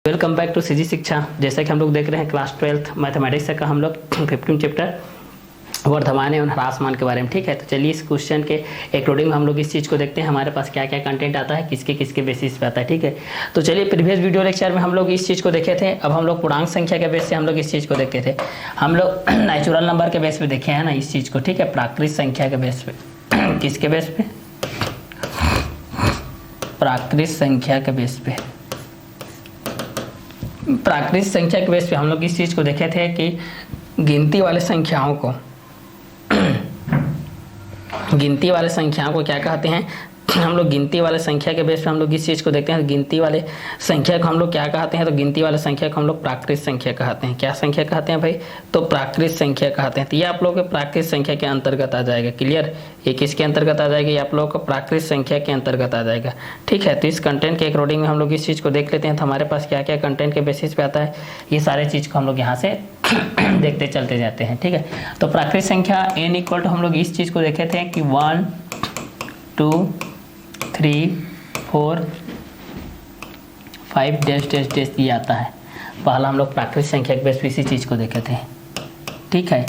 Welcome back to CG शिक्षा। जैसा कि हम लोग देख रहे हैं क्लास 12th मैथमेटिक्स का हम लोग 15 चैप्टर वर्धमान एवं ह्रासमान के बारे में। ठीक है, तो चलिए इस क्वेश्चन के अकॉर्डिंग में हम लोग इस चीज़ को देखते हैं हमारे पास क्या क्या कंटेंट आता है, किसके किसके बेसिस पे आता है। ठीक है, तो चलिए प्रीवियस वीडियो लेक्चर में हम लोग इस चीज़ को देखे थे। अब हम लोग पूर्णांक संख्या के बेस से हम लोग इस चीज़ को देखते थे। हम लोग नेचुरल नंबर के बेस पे देखे हैं ना इस चीज़ को। ठीक है, प्राकृतिक संख्या के बेस पे किसके बेस पे? प्राकृतिक संख्या के बेस पे। प्राकृतिक संख्या के बेस पे हम लोग इस चीज़ को देखे थे कि गिनती वाले संख्याओं को क्या कहते हैं। हम लोग गिनती वाले संख्या के बेस पे हम लोग इस चीज़ को देखते हैं। गिनती वाले संख्या को हम लोग क्या कहते हैं? तो गिनती वाले संख्या को हम लोग प्राकृतिक संख्या कहते हैं। क्या संख्या कहते हैं भाई? तो प्राकृतिक संख्या कहते हैं। तो ये आप लोगों के प्राकृतिक संख्या के अंतर्गत आ जाएगा। क्लियर? ये किसके अंतर्गत आ जाएगा? ये आप लोगों को प्राकृतिक संख्या के अंतर्गत आ जाएगा। ठीक है, तो इस कंटेंट के अकॉर्डिंग में हम लोग इस चीज़ को देख लेते हैं। तो हमारे पास क्या क्या कंटेंट के बेसिस पे आता है, ये सारे चीज़ को हम लोग यहाँ से देखते चलते जाते हैं। ठीक है, तो प्राकृतिक संख्या n इक्वल टू हम लोग इस चीज़ को देखे थे कि 1 2 3 4 5 डैश डैश डैश ये आता है। पहला हम लोग प्राकृतिक संख्या के बेस पे इसी चीज़ को देखे थे। ठीक है,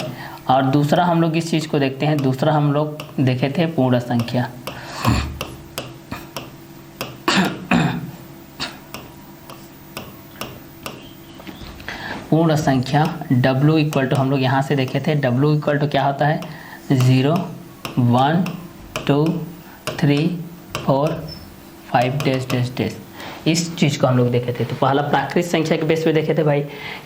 और दूसरा हम लोग इस चीज़ को देखते हैं। दूसरा हम लोग देखे थे पूर्ण संख्या। पूर्ण संख्या W इक्वल टू हम लोग यहाँ से देखे थे। W इक्वल टू क्या होता है? 0 1 2 3 4 5 डैश डैश डैश। इस चीज़ को हम लोग देखे थे। तो पहला प्राकृतिक संख्या के बेस पे देखे थे भाई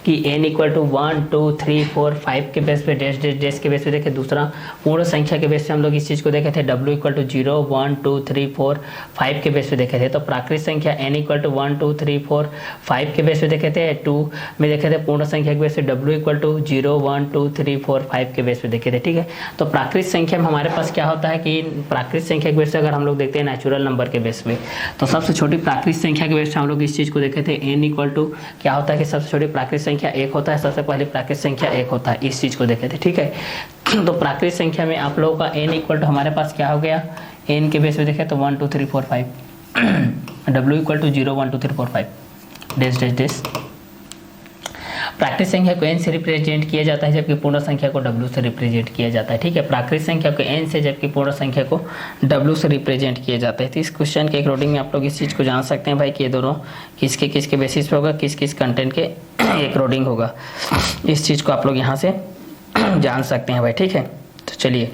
कि n इक्वल टू 1 2 3 4 5 के बेस पे डैश डैश डैश के बेस पे देखे। दूसरा पूर्ण संख्या के बेस पे हम लोग इस चीज़ को देखे थे। W इक्वल टू 0 1 2 3 4 5 के बेस पे देखे थे। तो प्राकृतिक संख्या n इक्वल टू 1 2 3 4 5 के बेस पे देखे थे। 2 में देखे थे पूर्ण संख्या के बेस पे W इक्वल टू 0 1 2 3 4 5 के बेस पे देखे थे। ठीक है, तो प्राकृतिक संख्या में हमारे पास क्या होता है कि प्राकृतिक संख्या के बेस पे अगर हम लोग देखते हैं नेचुरल नंबर के बेस पे, तो सबसे छोटी प्राकृतिक संख्या के बेस पे हम लोग इस चीज़ को देखे थे। n इक्वल टू क्या होता है कि सबसे छोटी प्राकृतिक संख्या 1 होता है। सबसे पहले प्राकृतिक संख्या 1 होता है। इस चीज़ को देखे थे। ठीक है, तो प्राकृतिक संख्या में आप लोगों का n इक्वल टू हमारे पास क्या हो गया? n के बेस पे देखे तो 1 2 3 4 5 W equal to 0 1 2 3 4 5 dash dash dash. प्राकृतिक संख्या को n से रिप्रेजेंट किया जाता है जबकि पूर्ण संख्या को W से रिप्रेजेंट किया जाता है। ठीक है, प्राकृतिक संख्या को n से जबकि पूर्ण संख्या को W से रिप्रेजेंट किया जाता है। तो इस क्वेश्चन के अकॉर्डिंग में आप लोग इस चीज़ को जान सकते हैं भाई कि ये दोनों किसके किसके बेसिस पे होगा, किस किस कंटेंट के अकॉर्डिंग होगा। इस चीज़ को आप लोग यहाँ से जान सकते हैं भाई। ठीक है, तो चलिए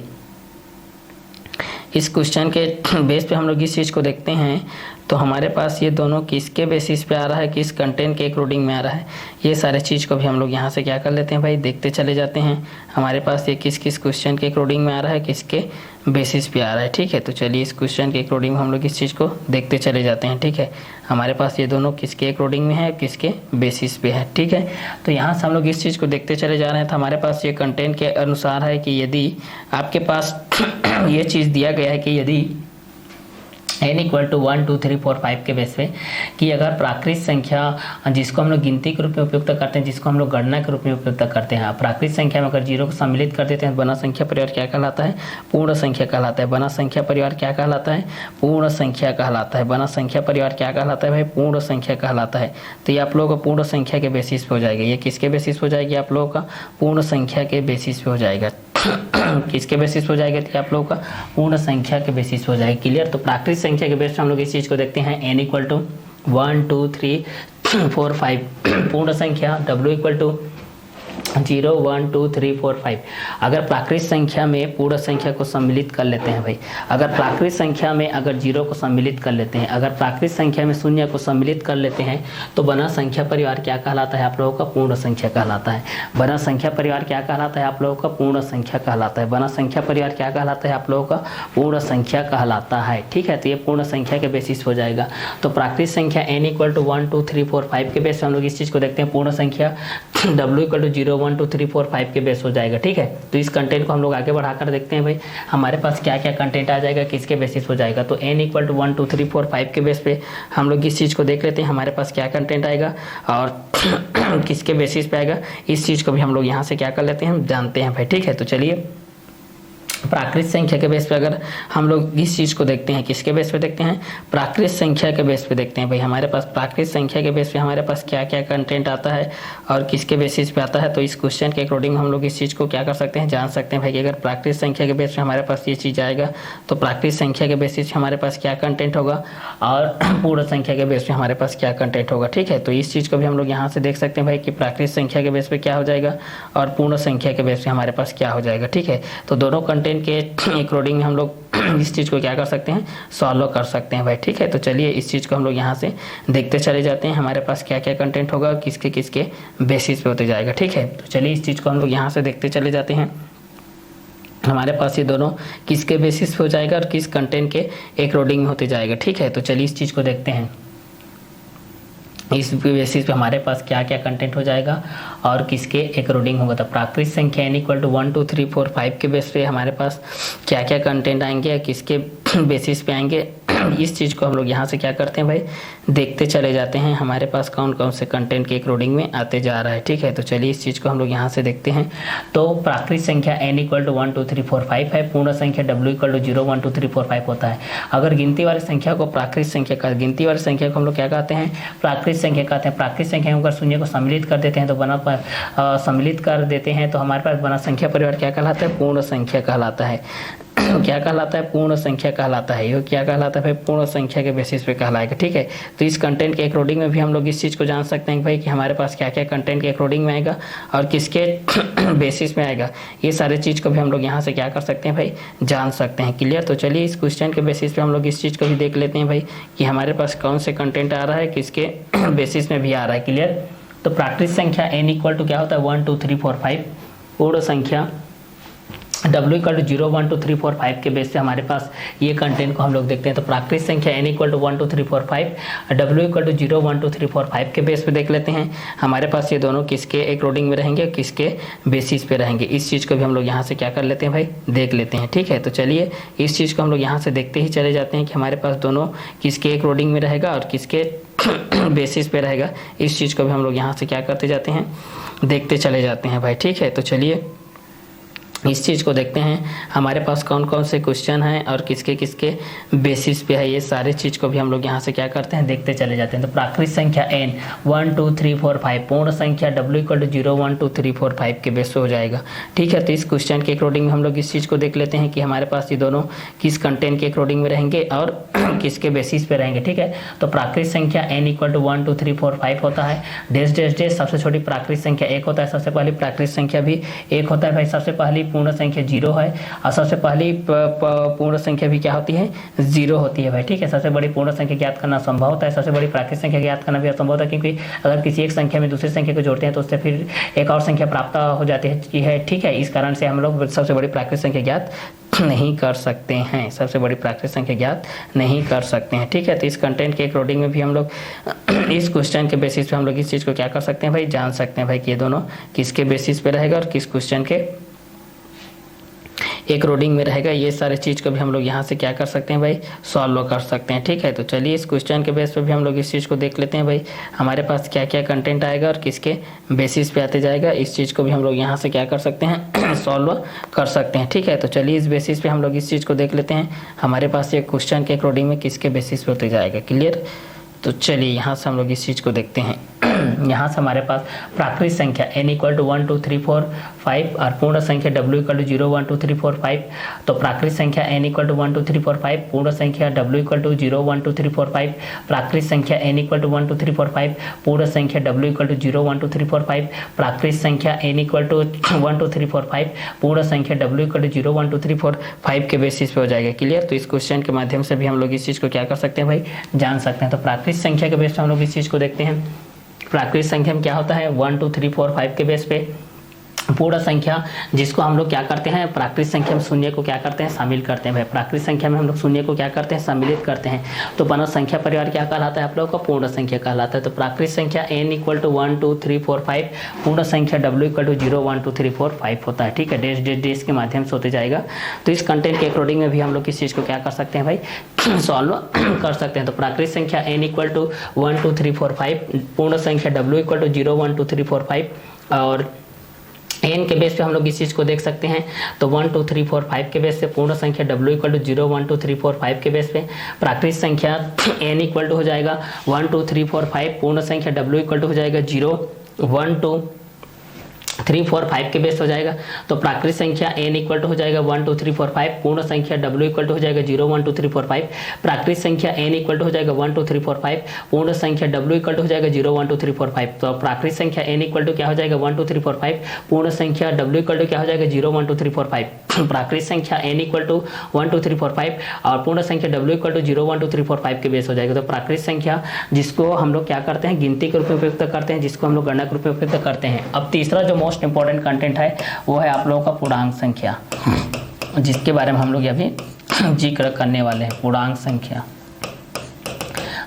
इस क्वेश्चन के बेस पे हम लोग इस चीज़ को देखते हैं। तो हमारे पास ये दोनों किसके बेसिस पे आ रहा है, किस कंटेंट के अकॉर्डिंग में आ रहा है, ये सारे चीज़ को भी हम लोग यहाँ से क्या कर लेते हैं भाई, देखते चले जाते हैं। हमारे पास ये किस किस क्वेश्चन के अकॉर्डिंग में आ रहा है, किसके बेसिस पे आ रहा है। ठीक है, तो चलिए इस क्वेश्चन के अकॉर्डिंग हम लोग इस चीज़ को देखते चले जाते हैं। ठीक है, हमारे पास ये दोनों किसके अकॉर्डिंग में है, किसके बेसिस पे है। ठीक है, तो यहाँ से हम लोग इस चीज़ को देखते चले जा रहे हैं। तो हमारे पास ये कंटेंट के अनुसार है कि यदि आपके पास ये चीज़ दिया गया है कि यदि n इक्वल टू 1 2 3 4 5 के बेस पे कि अगर प्राकृतिक संख्या जिसको हम लोग गिनती के रूप में उपयोग करते हैं, जिसको हम लोग गणना के रूप में उपयोग करते हैं, प्राकृतिक संख्या में अगर 0 को सम्मिलित कर देते हैं, बना संख्या परिवार क्या कहलाता है? पूर्ण संख्या कहलाता है। बना संख्या परिवार क्या कहलाता है? पूर्ण संख्या कहलाता है। बना संख्या परिवार क्या कहलाता है भाई? पूर्ण संख्या कहलाता है। तो ये आप लोगों का पूर्ण संख्या के बेसिस पे हो जाएगा। ये किसके बेसिस पे हो जाएगी? आप लोगों का पूर्ण संख्या के बेसिस पे हो जाएगा। किसके बेसिस हो जाएगा? तो आप लोगों का पूर्ण संख्या के बेसिस हो जाएगा। क्लियर? तो प्राकृतिक संख्या के बेस पे हम लोग इस चीज़ को देखते हैं। n इक्वल टू 1 2 3 4 5 पूर्ण संख्या। W equal to 0 1 2 3 4 5। अगर प्राकृतिक संख्या में पूर्ण संख्या को सम्मिलित कर लेते हैं भाई, अगर प्राकृतिक संख्या में अगर 0 को सम्मिलित कर लेते हैं, अगर प्राकृतिक संख्या में 0 को सम्मिलित कर लेते हैं, तो बना संख्या परिवार क्या कहलाता है? आप लोगों का पूर्ण संख्या कहलाता है। बना संख्या परिवार क्या कहलाता है? आप लोगों का पूर्ण संख्या कहलाता है। बना संख्या परिवार क्या कहलाता है? आप लोगों का पूर्ण संख्या कहलाता है। ठीक है, तो ये पूर्ण संख्या के बेसिस हो जाएगा। तो प्राकृतिक संख्या n इक्वल टू 1 2 3 4 5 के बेस पे हम लोग इस चीज़ को देखते हैं। पूर्ण संख्या W इक्वल टू 0 1 2 3 4 5 के बेस हो जाएगा। ठीक है, तो इस कंटेंट को हम लोग आगे बढ़ाकर देखते हैं भाई हमारे पास क्या क्या कंटेंट आ जाएगा, किसके बेसिस हो जाएगा। तो n इक्वल टू 1 2 3 4 5 के बेस पे हम लोग इस चीज़ को देख लेते हैं हमारे पास क्या कंटेंट आएगा और किसके बेसिस पे आएगा। इस चीज़ को भी हम लोग यहाँ से क्या कर लेते हैं, हम जानते हैं भाई। ठीक है, तो चलिए प्राकृत संख्या के बेस पे अगर हम लोग इस चीज़ को देखते हैं, किसके बेस पे देखते हैं, प्राकृत संख्या के बेस पे देखते हैं भाई हमारे पास प्राकृत संख्या के बेस पे हमारे पास क्या क्या कंटेंट आता है और किसके बेसिस पे आता है। तो इस क्वेश्चन के अकॉर्डिंग हम लोग इस चीज़ को क्या कर सकते हैं, जान सकते हैं भाई कि अगर प्राकृत संख्या के बेस पे हमारे पास ये चीज़ आएगा तो प्राकृत संख्या के बेसिस पे हमारे पास क्या कंटेंट होगा और पूर्ण संख्या के बेस पे हमारे पास क्या कंटेंट होगा। ठीक है, तो इस चीज़ को भी हम लोग यहाँ से देख सकते हैं भाई कि प्राकृत संख्या के बेस पे क्या हो जाएगा और पूर्ण संख्या के बेस पे हमारे पास क्या हो जाएगा। ठीक है, तो दोनों कंटेंट के अकॉर्डिंग में हम लोग इस चीज़ को क्या कर सकते हैं, सॉल्व कर सकते हैं भाई। ठीक है, तो चलिए इस चीज़ को हम लोग यहाँ से देखते चले जाते हैं हमारे पास क्या क्या कंटेंट होगा, किसके किसके बेसिस पे होते जाएगा। ठीक है, तो चलिए इस चीज़ को हम लोग यहाँ से देखते चले जाते हैं हमारे पास ये दोनों किसके बेसिस पे हो जाएगा और किस कंटेंट के अकॉर्डिंग में होते जाएगा। ठीक है, तो चलिए इस चीज़ को देखते हैं इस बेसिस पे हमारे पास क्या क्या कंटेंट हो जाएगा और किसके अकॉर्डिंग होगा। तो प्राकृत संख्या n = 1 2 3 4 5 के बेस पे हमारे पास क्या क्या कंटेंट आएंगे और किसके बेसिस पे आएंगे, इस चीज़ को हम लोग यहाँ से क्या करते हैं भाई, देखते चले जाते हैं हमारे पास कौन कौन से कंटेंट के अकॉर्डिंग में आते जा रहा है। ठीक है, तो चलिए इस चीज़ को हम लोग यहाँ से देखते हैं। तो प्राकृत संख्या n = 1 2 3 4 5 है, पूर्ण संख्या w = 0 1 2 3 4 5 होता है। अगर गिनती वाली संख्या को प्राकृत संख्या का, गिनती वाली संख्या को हम लोग क्या कहते हैं, प्राकृत संख्या कहते हैं। प्राकृत संख्या में अगर शून्य को सम्मिलित कर देते हैं तो बना सम्मिलित कर देते हैं तो हमारे पास बना संख्या परिवार क्या कहलाता है, पूर्ण संख्या कहलाता है। क्या कहलाता है, पूर्ण संख्या कहलाता है। ये क्या कहलाता है भाई, पूर्ण संख्या के बेसिस पे कहलाएगा। ठीक है, तो इस कंटेंट के अकॉर्डिंग में भी हम लोग इस चीज़ को जान सकते हैं भाई कि हमारे पास क्या क्या कंटेंट के अकॉर्डिंग में आएगा और किसके बेसिस में आएगा। ये सारे चीज़ को भी हम लोग यहाँ से क्या कर सकते हैं भाई, जान सकते हैं। क्लियर, तो चलिए इस क्वेश्चन के बेसिस पे हम लोग इस चीज़ को भी देख लेते हैं भाई कि हमारे पास कौन से कंटेंट आ रहा है, किसके बेसिस में भी आ रहा है। क्लियर, तो प्राकृत संख्या n = क्या होता है, 1 2 3 4 5, पूर्ण संख्या w = 0 1 2 3 4 5 के बेस से हमारे पास ये कंटेंट को हम लोग देखते हैं। तो प्राकृत संख्या n = 1 2 3 4 5, w = 0 1 2 3 4 5 के बेस पे देख लेते हैं हमारे पास ये दोनों किसके अकॉर्डिंग में रहेंगे, किसके बेसिस पे रहेंगे। इस चीज़ को भी हम लोग यहाँ से क्या कर लेते हैं भाई, देख लेते हैं। ठीक है, तो चलिए इस चीज़ को हम लोग यहाँ से देखते ही चले जाते हैं कि हमारे पास दोनों किसके अकॉर्डिंग में रहेगा और किसके बेसिस पे रहेगा। इस चीज़ को भी हम लोग यहाँ से क्या करते जाते हैं, देखते चले जाते हैं भाई। ठीक है, तो चलिए इस चीज़ को देखते हैं हमारे पास कौन कौन से क्वेश्चन हैं और किसके किसके बेसिस पे है। ये सारे चीज़ को भी हम लोग यहाँ से क्या करते हैं, देखते चले जाते हैं। तो प्राकृत संख्या n 1 2 3 4 5, पूर्ण संख्या w = 0 1 2 3 4 5 के बेस पे हो जाएगा। ठीक है, तो इस क्वेश्चन के अकॉर्डिंग हम लोग इस चीज़ को देख लेते हैं कि हमारे पास ये दोनों किस कंटेंट के अकॉर्डिंग में रहेंगे और किसके बेसिस पे रहेंगे। ठीक है, तो प्राकृत संख्या n = 1 2 3 4 5 होता है। डेस डेस डेस सबसे छोटी प्राकृत संख्या 1 होता है, सबसे पहली प्राकृत संख्या भी 1 होता है भाई। सबसे पहली पूर्ण संख्या 0 है और सबसे पहली पूर्ण संख्या भी क्या होती है, 0 होती है भाई। ठीक है, सबसे बड़ी पूर्ण संख्या ज्ञात करना संभव होता है, सबसे बड़ी प्राकृत संख्या ज्ञात करना भी असंभव होता है, क्योंकि अगर किसी एक संख्या में दूसरी संख्या को जोड़ते हैं तो उससे फिर एक और संख्या प्राप्त हो जाती है। ठीक है, इस कारण से हम लोग सबसे बड़ी प्राकृत संख्या ज्ञात नहीं कर सकते हैं, सबसे बड़ी प्राकृत संख्या ज्ञात नहीं कर सकते हैं। ठीक है, तो इस कंटेंट के अकॉर्डिंग में भी हम लोग इस क्वेश्चन के बेसिस पे हम लोग इस चीज़ को क्या कर सकते हैं भाई, जान सकते हैं भाई कि ये दोनों किसके बेसिस पे रहेगा और किस क्वेश्चन के अकॉर्डिंग में रहेगा। ये सारे चीज़ को भी हम लोग यहाँ से क्या कर सकते हैं भाई, सॉल्व कर सकते हैं। ठीक है, तो चलिए इस क्वेश्चन के बेस पे भी हम लोग इस चीज़ को देख लेते हैं भाई हमारे पास क्या क्या कंटेंट आएगा और किसके बेसिस पे आते जाएगा। इस चीज़ को भी हम लोग यहाँ से क्या कर सकते हैं, सॉल्व कर सकते हैं। ठीक है, तो चलिए इस बेसिस पे हम लोग इस चीज़ को देख लेते हैं हमारे पास ये क्वेश्चन के अकॉर्डिंग में किसके बेसिस पे होते जाएगा। क्लियर, तो चलिए यहाँ से हम लोग इस चीज़ को देखते हैं। यहाँ से हमारे पास प्राकृत संख्या n = 1 2 3 4 5 और पूर्ण संख्या w = 0 1 2 3 4 5। तो प्राकृत संख्या n = 1 2 3 4 5, पूर्ण संख्या w = 0 1 2 3 4 5, प्राकृत संख्या n = 1 2 3 4 5, पूर्ण संख्या w = 0 1 2 3 4 5, प्राकृत संख्या n = 1 2 3 4 5, पूर्ण संख्या w = 0 1 2 3 4 5 के बेसिस पे हो जाएगा। क्लियर, तो इस क्वेश्चन के माध्यम से भी हम लोग इस चीज़ को क्या कर सकते हैं भाई, जान सकते हैं। तो प्राकृत संख्या के बेस पे हम लोग इस चीज़ को देखते हैं। प्राकृत संख्या में क्या होता है, 1 2 3 4 5 के बेस पे पूर्ण संख्या, जिसको हम लोग क्या करते हैं, प्राकृत संख्या में शून्य को क्या करते हैं, शामिल करते हैं भाई। प्राकृत संख्या में हम लोग शून्य को क्या करते हैं, सम्मिलित करते हैं। तो बना संख्या परिवार क्या कहलाता है आप लोगों का, पूर्ण संख्या कहलाता है। तो प्राकृत संख्या n = 1 2 3 4 5, पूर्ण संख्या w = 0 1 2 3 4 5 होता है। ठीक है, डेस डेस डेस के माध्यम से होते जाएगा। तो इस कंटेंट के अकॉर्डिंग में भी हम लोग किस चीज़ को क्या कर सकते हैं भाई, सॉल्व कर सकते हैं। तो प्राकृत संख्या n = 1 2 3 4 5, पूर्ण संख्या w = 0 1 2 3 4 5 और एन के बेस पे हम लोग इस चीज़ को देख सकते हैं। तो 1 2 3 4 5 के बेस पे पूर्ण संख्या W इक्वल टू 0 1 2 3 4 5 के बेस पे प्राकृत संख्या एन इक्वल टू हो जाएगा 1 2 3 4 5, पूर्ण संख्या W इक्वल टू हो जाएगा 0 1 2 3 4 5 के बेस हो जाएगा। तो प्राकृत संख्या n इक्वल टू हो जाएगा 1 2 3 4 5, पूर्ण संख्या W इक्वल टू हो जाएगा 0 1 2 3 4 5, प्राकृत संख्या n इक्वल टू हो जाएगा 1 2 3 4 5, पूर्ण संख्या W इक्वल टू हो जाएगा 0 1 2 3 4 5। तो प्राकृत संख्या n इक्वल टू क्या हो जाएगा 1 2 3 4 5, पूर्ण संख्या W इक्वल टू क्या हो जाएगा 0 1 2 3 4 5, प्राकृत संख्या n इक्वल टू 1 2 3 4 5 और पूर्ण संख्या W इक्वल टू 0 1 2 3 4 5 के बेस हो जाएगा। तो प्राकृत संख्या जिसको हम लोग क्या करते हैं, गिनती के रूप में उपयोग करते हैं, जिसको हम लोग गणना के रूप में उपयोग करते हैं। अब तीसरा जो मोस्ट इंपॉर्टेंट कंटेंट है वो है आप लोगों का पूर्णांक संख्या, जिसके बारे में हम लोग अभी जिक्र करने वाले हैं। पूर्णांक संख्या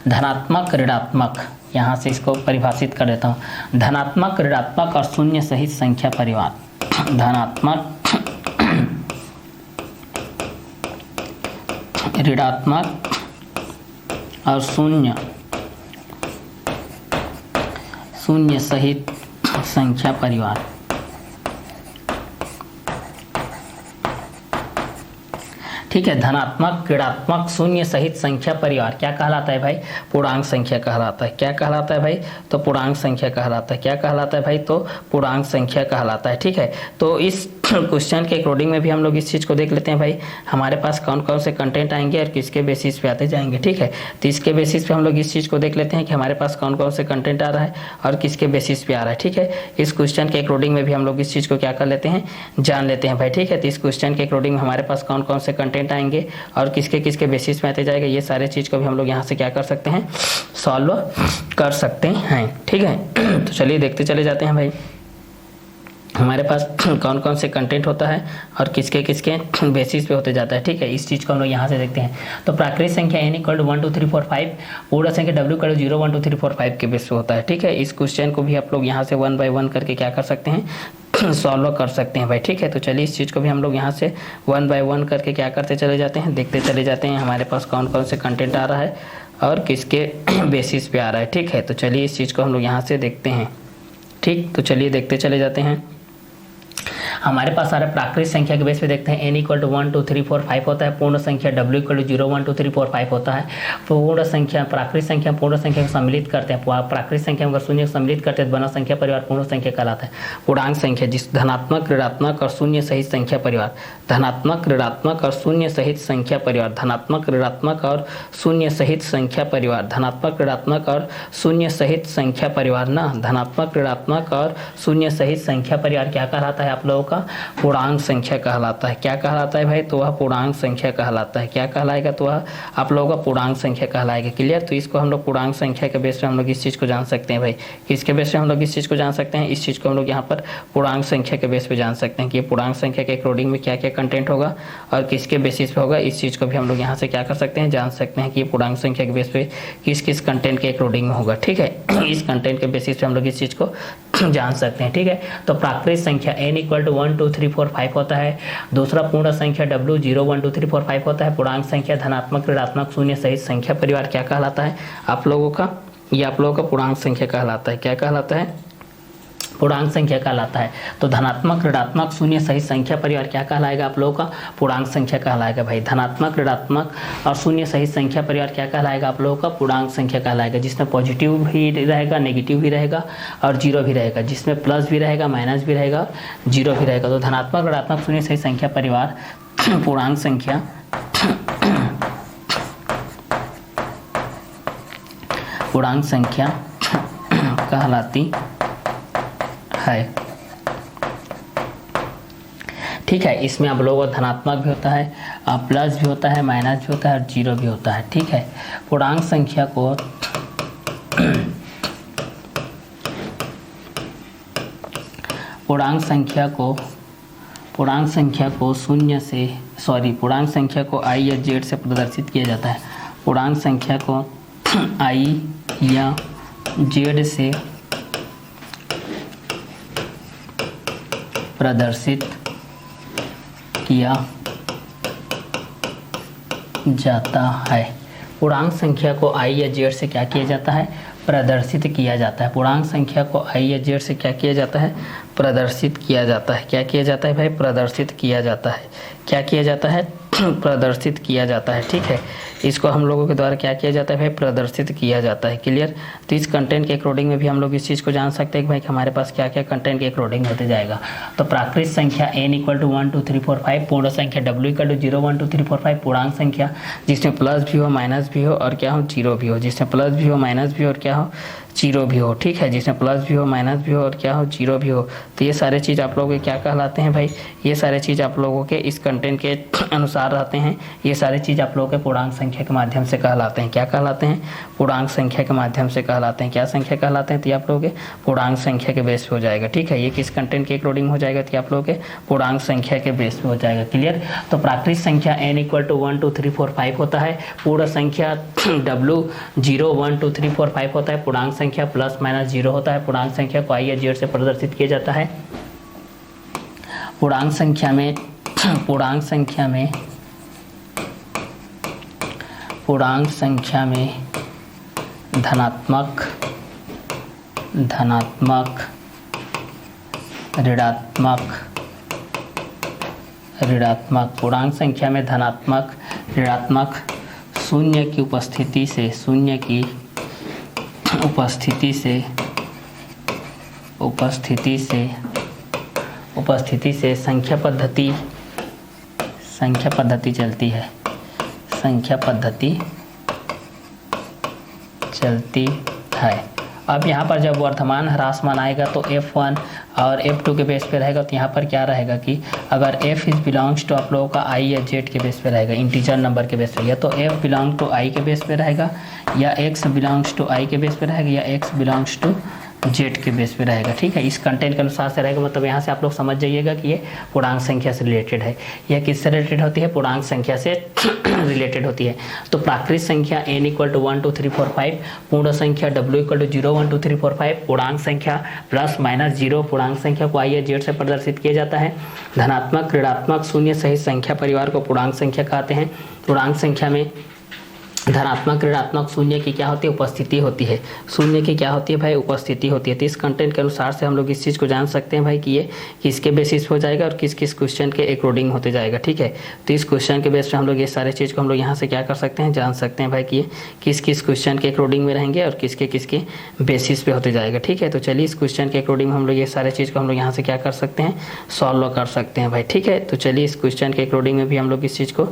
धनात्मक ऋणात्मक, यहाँ से इसको परिभाषित कर देता हूँ। धनात्मक ऋणात्मक और शून्य सहित संख्या परिवार, धनात्मक ऋणात्मक और शून्य सहित संख्या परिवार। ठीक है, धनात्मक ऋणात्मक शून्य सहित संख्या परिवार क्या कहलाता है भाई? पूर्णांक संख्या कहलाता है। क्या कहलाता है भाई? तो पूर्णांक संख्या कहलाता है। क्या कहलाता है भाई? तो पूर्णांक संख्या कहलाता है। ठीक है, तो इस क्वेश्चन के अकॉर्डिंग में भी हम लोग इस चीज़ को देख लेते हैं भाई, हमारे पास कौन कौन से कंटेंट आएंगे और किसके बेसिस पे आते जाएंगे। ठीक है, तो इसके बेसिस पे हम लोग इस चीज़ को देख लेते हैं कि हमारे पास कौन कौन से कंटेंट आ रहा है और किसके बेसिस पे आ रहा है। ठीक है, इस क्वेश्चन के अकॉर्डिंग में भी हम लोग इस चीज़ को क्या कर लेते हैं, जान लेते हैं भाई। ठीक है, तो इस क्वेश्चन के अकॉर्डिंग हमारे पास कौन कौन से कंटेंट आएंगे और किसके किसके बेसिस पे आते जाएगा, ये सारे चीज़ को भी हम लोग यहाँ से क्या कर सकते हैं, सॉल्व कर सकते हैं। ठीक है, तो चलिए देखते चले जाते हैं भाई हमारे पास कौन कौन से कंटेंट होता है और किसके किसके बेसिस पे होते जाता है। ठीक है, इस चीज़ को हम लोग यहाँ से देखते हैं। तो प्राकृत संख्या n इक्वल टू 1 2 3 4 5, पूर्ण संख्या W इक्वल टू 0 1 2 3 4 5 के बेस पे होता है। ठीक है, इस क्वेश्चन को भी आप लोग यहाँ से 1 बाय 1 करके क्या कर सकते हैं, सॉल्व कर सकते हैं भाई। ठीक है, तो चलिए इस चीज़ को भी हम लोग यहाँ से 1 बाय 1 करके क्या करते चले जाते हैं, देखते चले जाते हैं हमारे पास कौन कौन से कंटेंट आ रहा है और किसके बेसिस पे आ रहा है। ठीक है, तो चलिए इस चीज़ को हम लोग यहाँ से देखते हैं। ठीक, तो चलिए देखते चले जाते हैं। हमारे पास सारे प्राकृत संख्या के बेस पे देखते हैं। n इक्वल टू 1 2 3 4 5 होता है, पूर्ण संख्या W इक्वल टू 0 1 2 3 4 5 होता है। पूर्ण संख्या प्राकृत संख्या पूर्ण संख्या को सम्मिलित करते हैं, प्राकृत संख्या में शून्य को सम्मिलित करते हैं, बना संख्या परिवार पूर्ण संख्या कहलाता है। पूर्णांक संख्या जिस धनात्मक ऋणात्मक और शून्य सहित संख्या परिवार, धनात्मक ऋणात्मक और शून्य सहित संख्या परिवार, धनात्मक ऋणात्मक और शून्य सहित संख्या परिवार, धनात्मक ऋणात्मक और शून्य सहित संख्या परिवार ना, धनात्मक ऋणात्मक और शून्य सहित संख्या परिवार क्या कहलाता है आप लोगों का, पूर्णांक संख्या कहलाता है। क्या कहलाता है भाई? तो वह पूर्णांक संख्या कहलाता है। क्या कहलाएगा? तो वह आप लोगों का पूर्णांक संख्या कहलाएगा। क्लियर? तो इसको हम लोग पूर्णांक संख्या के बेस पे हम लोग इस चीज़ को जान सकते हैं भाई। किसके बेस पे हम लोग इस चीज़ को जान सकते हैं? इस चीज़ को हम लोग यहाँ पर पूर्णांक संख्या के बेस पे जान सकते हैं कि पूर्णांक संख्या के अकॉर्डिंग में क्या क्या कंटेंट होगा और किसके बेसिस पे होगा। इस चीज़ को भी हम लोग यहाँ से क्या कर सकते हैं, जान सकते हैं कि पूर्णांक संख्या के बेस पे किस किस कंटेंट के अकॉर्डिंग में होगा। ठीक है, इस कंटेंट के बेसिस पे हम लोग इस चीज़ को जान सकते हैं। ठीक है, तो प्राकृत संख्या n इक्वल टू 1 2 3 4 5 होता है। दूसरा पूर्ण संख्या W 0 1 2 3 4 5 होता है। पूर्णांक संख्या धनात्मक ऋणात्मक शून्य सहित संख्या परिवार क्या कहलाता है आप लोगों का, ये आप लोगों का पूर्णांक संख्या कहलाता है। क्या कहलाता है? पूर्णांक संख्या कहलाता है। तो धनात्मक ऋणात्मक शून्य सहित संख्या परिवार क्या कहलाएगा आप लोगों का, पूर्णांक संख्या कहलाएगा भाई। धनात्मक ऋणात्मक और शून्य सहित संख्या परिवार क्या कहलाएगा आप लोगों का, पूर्णांक संख्या कहलाएगा, जिसमें पॉजिटिव भी रहेगा, नेगेटिव भी रहेगा और जीरो भी रहेगा, जिसमें प्लस भी रहेगा, माइनस भी रहेगा, जीरो भी रहेगा। तो धनात्मक ऋणात्मक शून्य सहित संख्या परिवार पूर्णांक संख्या पूर्णांक संख्या कहलाती है। ठीक है, इसमें आप लोगों को धनात्मक भी होता है, प्लस भी होता है, माइनस भी होता है और जीरो भी होता है। ठीक है, पूर्णांक संख्या को I या Z से प्रदर्शित किया जाता है। पूर्णांक संख्या को I या Z से प्रदर्शित किया जाता है। पूर्णांक संख्या को I या Z से क्या किया जाता है, प्रदर्शित किया जाता है। पूर्णांक संख्या को i या z से क्या किया जाता है, प्रदर्शित किया जाता है। क्या किया जाता है भाई, प्रदर्शित किया जाता है। क्या किया जाता है, प्रदर्शित किया जाता है। ठीक है, इसको हम लोगों के द्वारा क्या किया जाता है भाई, प्रदर्शित किया जाता है। क्लियर। तो इस कंटेंट के अकॉर्डिंग में भी हम लोग इस चीज़ को जान सकते हैं कि भाई हमारे पास क्या क्या कंटेंट के अकॉर्डिंग होते जाएगा। तो प्राकृत संख्या n = 1 2 3 4 5, पूर्ण संख्या w = 0 1 2 3 4 5, पूर्णांक संख्या जिसमें प्लस भी हो माइनस भी हो और क्या हो जीरो भी हो, जिसमें प्लस भी हो माइनस भी हो और क्या हो जीरो भी हो। ठीक है, जिसमें प्लस भी हो माइनस भी हो और क्या हो जीरो भी हो। तो ये सारे चीज़ आप लोगों के क्या कहलाते हैं भाई, ये सारे चीज़ आप लोगों के इस कंटेंट के अनुसार रहते हैं। ये सारे चीज़ आप लोगों के पूर्णांक संख्या के माध्यम से कहलाते हैं। क्या कहलाते हैं, पूर्णांक संख्या के माध्यम से कहलाते हैं। क्या संख्या कहलाते हैं, तो ये आप लोगों के पूर्णांक संख्या के बेस पे हो जाएगा। ठीक है, ये किस कंटेंट के अकॉर्डिंग हो जाएगा, तो आप लोगों के पूर्णांक संख्या के बेस पे हो जाएगा। क्लियर। तो प्राकृत संख्या n = 1 2 3 4 5 होता है, पूर्ण संख्या w 0 1 2 3 4 5 होता है, पूर्णांक संख्या प्लस माइनस 0 होता है। पूर्णांक संख्या को i या z से प्रदर्शित किया जाता है। पूर्णांक संख्या में धनात्मक, ऋणात्मक, पूर्णांक संख्या में धनात्मक, ऋणात्मक शून्य की उपस्थिति से संख्या पद्धति चलती है। अब यहाँ पर जब वर्तमान ह्रासमान आएगा तो F1 और F2 के बेस पे रहेगा। तो यहाँ पर क्या रहेगा कि अगर F इज बिलोंग्स टू आप लोगों का i या z के बेस पे रहेगा, इंटीजर नंबर के बेस पे, या तो F बिलोंग टू i के बेस पे रहेगा, या x बिलोंग्स टू i के बेस पे रहेगा, या x बिलोंग्स टू z के बेस पे रहेगा। ठीक है, इस कंटेंट के अनुसार से रहेगा। मतलब यहाँ से आप लोग समझ जाइएगा कि ये पूर्णांक संख्या से रिलेटेड है। यह किससे रिलेटेड होती है, पूर्णांक संख्या से रिलेटेड होती है। तो प्राकृत संख्या n = 1 2 3 4 5, पूर्ण संख्या w = 0 1 2 3 4 5, पूर्णांक संख्या प्लस माइनस 0, पूर्णांक संख्या को i या z से प्रदर्शित किया जाता है। धनात्मक, ऋणात्मक, शून्य सहित संख्या परिवार को पूर्णांक संख्या कहते हैं। पूर्णांक संख्या में धनात्मक, ऋणात्मक, शून्य की क्या होती है, उपस्थिति होती है। शून्य की क्या होती है भाई, उपस्थिति होती है। तो इस कंटेंट के अनुसार से हम लोग इस चीज़ को जान सकते हैं भाई कि ये किसके बेसिस हो जाएगा और किस किस क्वेश्चन के अकॉर्डिंग होते जाएगा। ठीक है, तो इस क्वेश्चन के बेस पे हम लोग ये सारे चीज़ को हम लोग यहाँ से क्या कर सकते हैं, जान सकते हैं भाई कि ये किस किस क्वेश्चन के अकॉर्डिंग में रहेंगे और किसके किसके बेसिस पे होते जाएगा। ठीक है, तो चलिए इस क्वेश्चन के अकॉर्डिंग हम लोग ये सारे चीज़ को हम लोग यहाँ से क्या कर सकते हैं, सॉल्व कर सकते हैं भाई। ठीक है, तो चलिए इस क्वेश्चन के अकॉर्डिंग में भी हम लोग इस चीज़ को